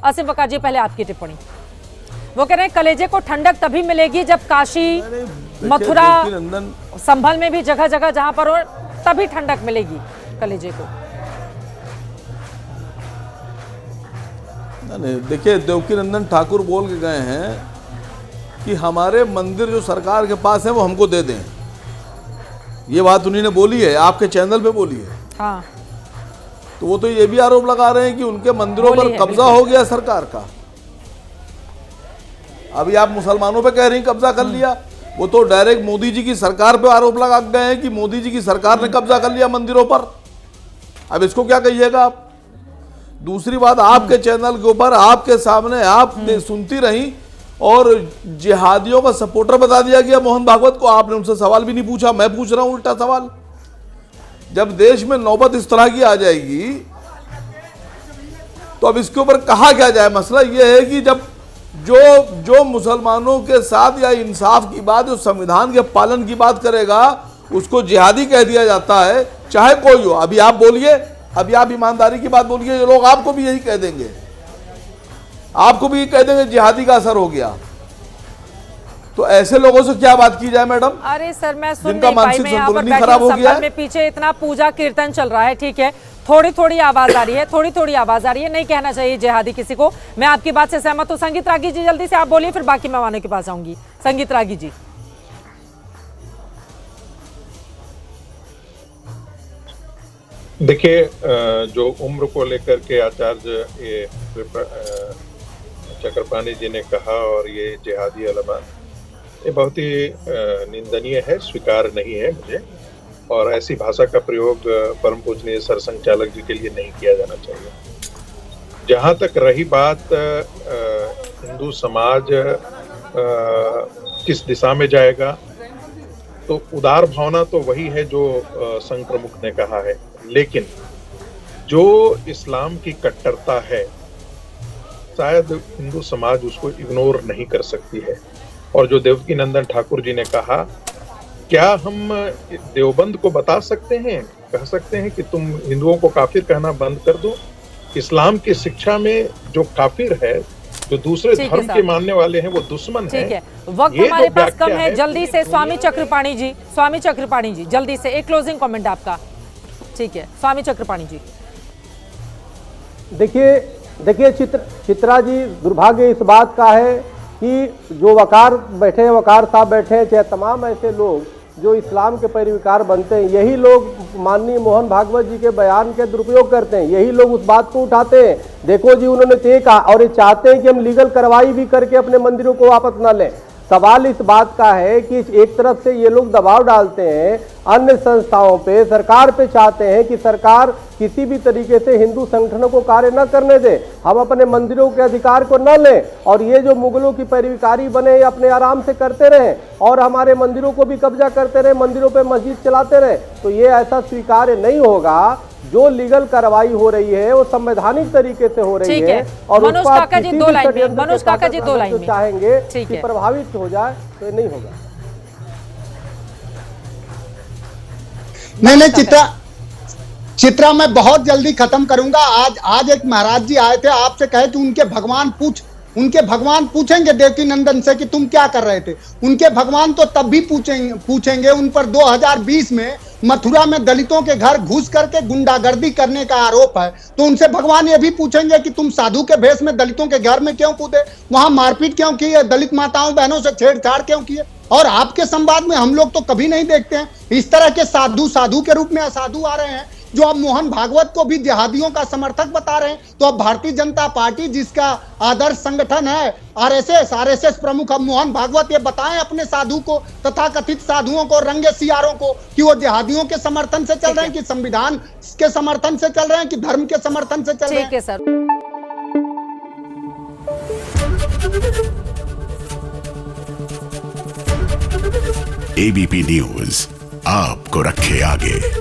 आसिफ वकार जी, पहले आपकी टिप्पणी। वो कह रहे हैं कलेजे को ठंडक तभी मिलेगी जब काशी, मथुरा, संभल में भी जगह जगह जहां पर हो, तभी ठंडक मिलेगी कलेजे को। नहीं, देखिए देवकीनंदन ठाकुर बोल के गए हैं कि हमारे मंदिर जो सरकार के पास है वो हमको दे दें। ये बात उन्हीं ने बोली है, आपके चैनल पे बोली है। हाँ। तो वो तो ये भी आरोप लगा रहे हैं कि उनके मंदिरों पर कब्जा हो गया सरकार का। अभी आप मुसलमानों पे कह रही हैं कब्जा कर लिया, वो तो डायरेक्ट मोदी जी की सरकार पे आरोप लगा गए हैं कि मोदी जी की सरकार ने कब्जा कर लिया मंदिरों पर। अब इसको क्या कहिएगा आप? दूसरी बात, आपके चैनल के ऊपर आपके सामने आपने सुनती रही और जिहादियों का सपोर्टर बता दिया गया मोहन भागवत को। आपने उनसे सवाल भी नहीं पूछा, मैं पूछ रहा हूं उल्टा सवाल। जब देश में नौबत इस तरह की आ जाएगी तो अब इसके ऊपर कहा क्या जाए। मसला यह है कि जब जो मुसलमानों के साथ या इंसाफ की बात, जो संविधान के पालन की बात करेगा, उसको जिहादी कह दिया जाता है, चाहे कोई हो। अभी आप बोलिए, अभी आप ईमानदारी की बात बोलिए, ये लोग आपको भी यही कह देंगे, आपको भी कह देंगे जिहादी का असर हो गया। तो ऐसे लोगों से क्या बात की जाए मैडम? अरे सर, मैं सुन जिनका नहीं पाई, मानसिक मैं यहाँ पर संतुलन ही खराब हो गया है। में पीछे इतना पूजा कीर्तन चल रहा है, ठीक है, थोड़ी थोड़ी आवाज आ रही है, थोड़ी थोड़ी आवाज आ रही है। नहीं कहना चाहिए जिहादी किसी को। मैं आपकी बात से सहमत हूँ। संगीत रागी जी, जल्दी से आप बोलिए, फिर बाकी मेहमानों के पास आऊंगी। संगीत रागी जी। देखिए, जो उम्र को लेकर के आचार्य ये चक्रपाणी जी ने कहा और ये जिहादी अलमान, ये बहुत ही निंदनीय है, स्वीकार नहीं है मुझे। और ऐसी भाषा का प्रयोग परम पूजनीय सरसंघ चालक जी के लिए नहीं किया जाना चाहिए। जहाँ तक रही बात हिंदू समाज किस दिशा में जाएगा, तो उदार भावना तो वही है जो संघ प्रमुख ने कहा है, लेकिन जो इस्लाम की कट्टरता है शायद हिंदू समाज उसको इग्नोर नहीं कर सकती है। और जो देवकीनंदन ठाकुर जी ने कहा, क्या हम देवबंद को बता सकते हैं, कह सकते हैं कि तुम हिंदुओं को काफिर कहना बंद कर दो? इस्लाम की शिक्षा में जो काफिर है, जो दूसरे धर्म के मानने वाले हैं, वो दुश्मन है। ठीक है, वक्त हमारे पास कम है। जल्दी से स्वामी चक्रपाणी जी, स्वामी चक्रपाणी जी, जल्दी से एक क्लोजिंग कमेंट आपका। ठीक है, स्वामी चक्रपाणी जी। देखिए चित्रा जी, दुर्भाग्य इस बात का है कि जो वकार बैठे हैं, वकार साहब बैठे हैं, चाहे तमाम ऐसे लोग जो इस्लाम के पैरवीकार बनते हैं, यही लोग माननीय मोहन भागवत जी के बयान के दुरुपयोग करते हैं। यही लोग उस बात को उठाते हैं। देखो जी, उन्होंने तो कहा और ये चाहते हैं कि हम लीगल कार्रवाई भी करके अपने मंदिरों को वापस न लें। सवाल इस बात का है कि एक तरफ से ये लोग दबाव डालते हैं अन्य संस्थाओं पे, सरकार पे, चाहते हैं कि सरकार किसी भी तरीके से हिंदू संगठनों को कार्य न करने दे, हम अपने मंदिरों के अधिकार को न लें, और ये जो मुगलों की पैरवीकारी बने अपने आराम से करते रहे और हमारे मंदिरों को भी कब्जा करते रहे, मंदिरों पे मस्जिद चलाते रहे, तो ये ऐसा स्वीकार्य नहीं होगा। जो लीगल कार्रवाई हो रही है वो संवैधानिक तरीके से हो रही है। और मनोज काका जी, 2 लाइन में, मनोज काका जी 2 लाइन में चाहेंगे कि प्रभावित हो जाए तो ये नहीं होगा। नहीं, चित्रा मैं बहुत जल्दी खत्म करूंगा। आज एक महाराज जी आए थे, आपसे कहे कि उनके भगवान पूछेंगे देवकीनंदन से कि तुम क्या कर रहे थे। उनके भगवान तो तब भी पूछेंगे। उन पर 2020 में मथुरा में दलितों के घर घुस करके गुंडागर्दी करने का आरोप है, तो उनसे भगवान ये भी पूछेंगे कि तुम साधु के भेष में दलितों के घर में क्यों कूदे, वहां मारपीट क्यों की है, दलित माताओं बहनों से छेड़छाड़ क्यों की है। और आपके संवाद में हम लोग तो कभी नहीं देखते हैं इस तरह के साधु के रूप में असाधु आ रहे हैं, जो अब मोहन भागवत को भी जिहादियों का समर्थक बता रहे हैं। तो अब भारतीय जनता पार्टी, जिसका आदर्श संगठन है आरएसएस प्रमुख, अब मोहन भागवत ये बताएं अपने साधु को, तथा कथित साधुओं को, रंगे सियारों को, कि वो जिहादियों के समर्थन से चल रहे हैं, कि संविधान के समर्थन से चल रहे हैं, कि धर्म के समर्थन से चल रहे हैं। ठीक है सर। एबीपी न्यूज आपको रखे आगे।